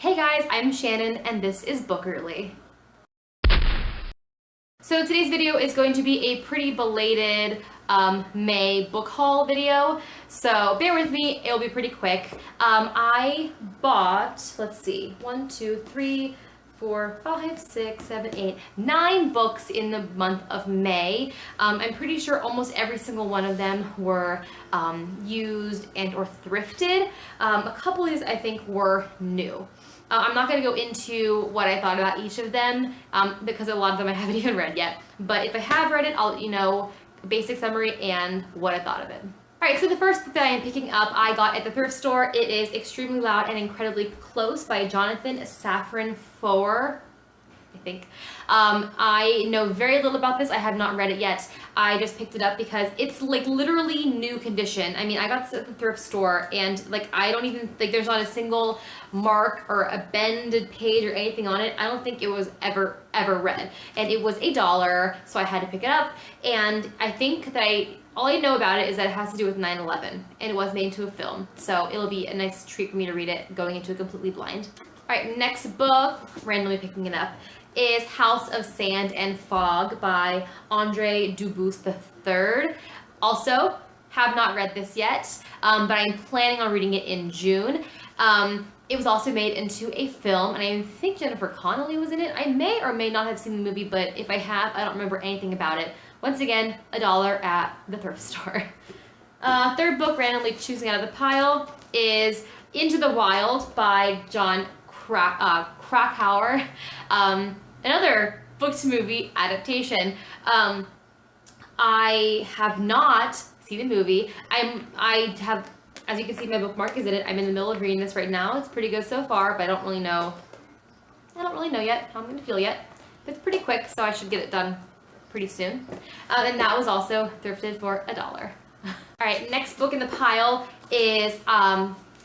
Hey guys, I'm Shannon and this is Bookerly. So today's video is going to be a pretty belated May book haul video, so bear with me, it'll be pretty quick. I bought, let's see, 1, 2, 3, 4, 5, 6, 7, 8, 9 books in the month of May. I'm pretty sure almost every single one of them were used and or thrifted. A couple of these I think were new. I'm not going to go into what I thought about each of them because a lot of them I haven't even read yet. But if I have read it, I'll let you know a basic summary and what I thought of it. Alright, so the first book that I am picking up, I got at the thrift store. It is Extremely Loud and Incredibly Close by Jonathan Safran Foer, I think. I know very little about this. I have not read it yet. I just picked it up because it's like literally new condition. I mean, I got this at the thrift store and like I don't even think there's not a single mark or a bended page or anything on it. I don't think it was ever read. And it was $1, so I had to pick it up. And I think that all I know about it is that it has to do with 9/11 and it was made into a film. So it'll be a nice treat for me to read it going into it completely blind. Alright, next book, randomly picking it up, is House of Sand and Fog by Andre Dubus III. Also, have not read this yet, but I'm planning on reading it in June. It was also made into a film, and I think Jennifer Connelly was in it. I may or may not have seen the movie, but if I have, I don't remember anything about it. Once again, $1 at the thrift store. Third book, randomly choosing out of the pile, is Into the Wild by John Krakauer. Another book to movie adaptation. I have not seen the movie. I have, as you can see, my bookmark is in it. I'm in the middle of reading this right now. It's pretty good so far, but I don't really know yet how I'm going to feel yet. But it's pretty quick, so I should get it done pretty soon. And that was also thrifted for $1. All right, next book in the pile is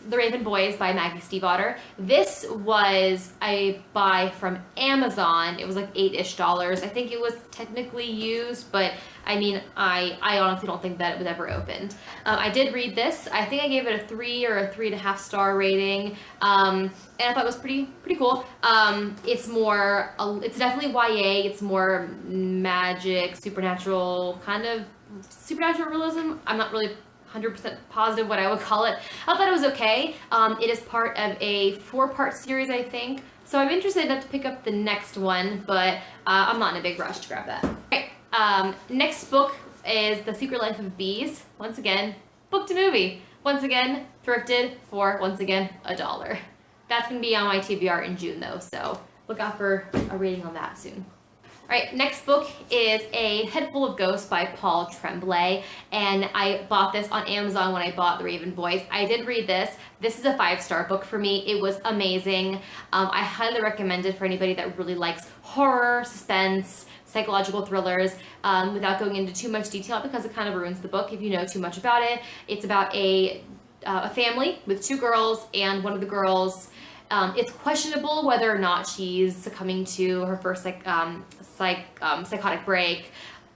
The Raven Boys by Maggie Stiefvater. This was a buy from Amazon. It was like $8-ish. I think it was technically used, but I mean, I honestly don't think that it was ever opened. I did read this. I think I gave it a 3 or a 3.5 star rating, and I thought it was pretty cool. It's definitely YA. It's more magic, supernatural, kind of supernatural realism. I'm not really 100% positive what I would call it. I thought it was okay. It is part of a 4-part series, I think. So I'm interested enough to pick up the next one, but I'm not in a big rush to grab that. Okay, next book is The Secret Life of Bees. Once again, book to movie. Once again, thrifted for, once again, $1. That's going to be on my TBR in June though, so look out for a rating on that soon. Alright, next book is A Headful Ghost by Paul Tremblay, and I bought this on Amazon when I bought The Raven Boys. I did read this. This is a 5-star book for me. It was amazing. I highly recommend it for anybody that really likes horror, suspense, psychological thrillers, without going into too much detail because it kind of ruins the book if you know too much about it. It's about a family with 2 girls, and one of the girls, it's questionable whether or not she's succumbing to her first psychotic break,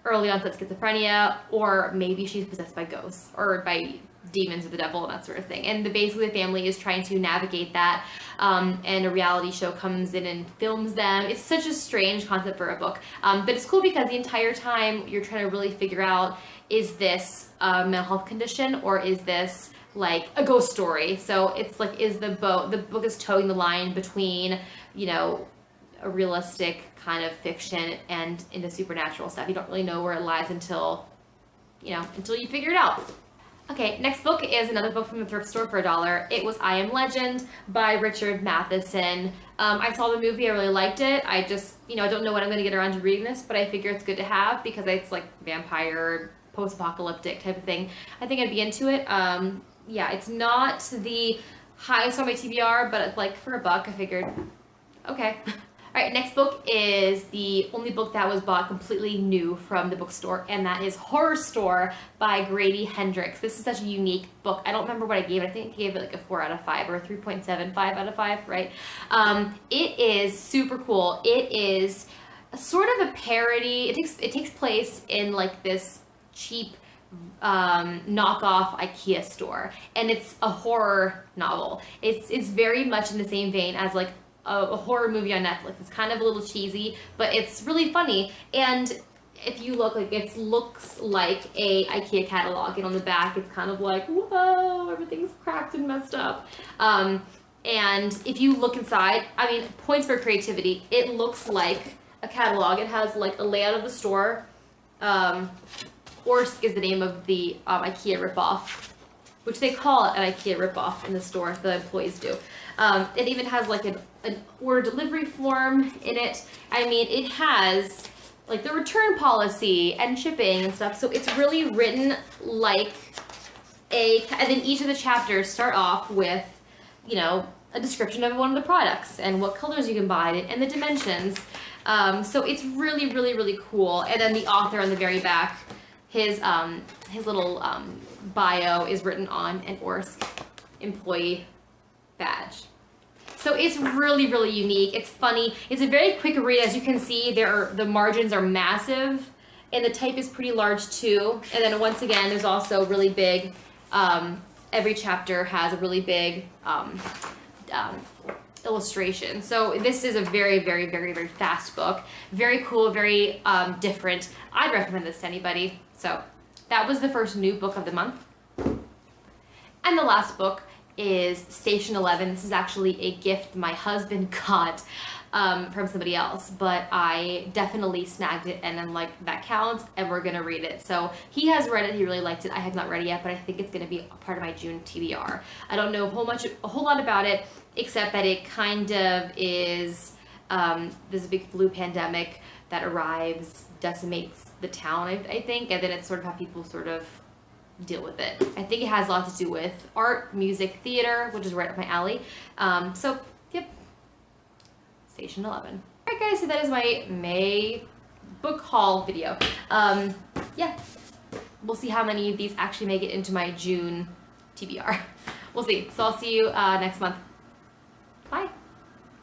early onset schizophrenia, or maybe she's possessed by ghosts or by demons or the devil and that sort of thing. And basically the family is trying to navigate that, and a reality show comes in and films them. It's such a strange concept for a book, but it's cool because the entire time you're trying to really figure out, is this a mental health condition or is this like a ghost story? So it's like, the book is towing the line between, you know, a realistic kind of fiction and into supernatural stuff. You don't really know where it lies until you figure it out. Okay, next book is another book from the thrift store for $1. It was I Am Legend by Richard Matheson. I saw the movie, I really liked it. I just, I don't know when I'm going to get around to reading this, but I figure it's good to have because it's like vampire, post-apocalyptic type of thing. I think I'd be into it. Yeah, it's not the highest on my TBR, but like for $1, I figured, okay. Alright, next book is the only book that was bought completely new from the bookstore, and that is Horror Store by Grady Hendrix. This is such a unique book. I don't remember what I gave it. I think I gave it like a 4 out of 5 or a 3.75 out of 5, right? It is super cool. It is sort of a parody. It takes place in like this cheap knockoff IKEA store, and it's a horror novel. It's very much in the same vein as like a horror movie on Netflix. It's kind of a little cheesy, but it's really funny. And if you look, like, it looks like a IKEA catalog, and on the back it's kind of like, whoa, everything's cracked and messed up. And if you look inside, I mean, points for creativity. It looks like a catalog. It has like a layout of the store. Orsk is the name of the IKEA ripoff, which they call it an IKEA ripoff in the store. The employees do. It even has like an order delivery form in it. I mean, it has like the return policy and shipping and stuff. So it's really written like and then each of the chapters start off with, you know, a description of one of the products and what colors you can buy and the dimensions. So it's really, really, really cool. And then the author on the very back, his little bio is written on an Orsk employee badge. So it's really, really unique. It's funny. It's a very quick read. As you can see, the margins are massive, and the type is pretty large too. And then once again, there's also really big. Every chapter has a really big illustration. So this is a very, very, very, very fast book. Very cool, very different. I'd recommend this to anybody. So that was the first new book of the month. And the last book is Station 11. This is actually a gift my husband got from somebody else, but I definitely snagged it, and I'm like, that counts, and we're gonna read it. So he has read it, he really liked it. I have not read it yet, but I think it's gonna be a part of my June TBR. I don't know a whole lot about it, except that it kind of is, there's a big flu pandemic that arrives, decimates the town, I think, and then it's sort of how people sort of deal with it. I think it has a lot to do with art, music, theater, which is right up my alley. So, yep, Station 11. Alright guys, so that is my May book haul video. Yeah, we'll see how many of these actually make it into my June TBR. We'll see. So I'll see you next month.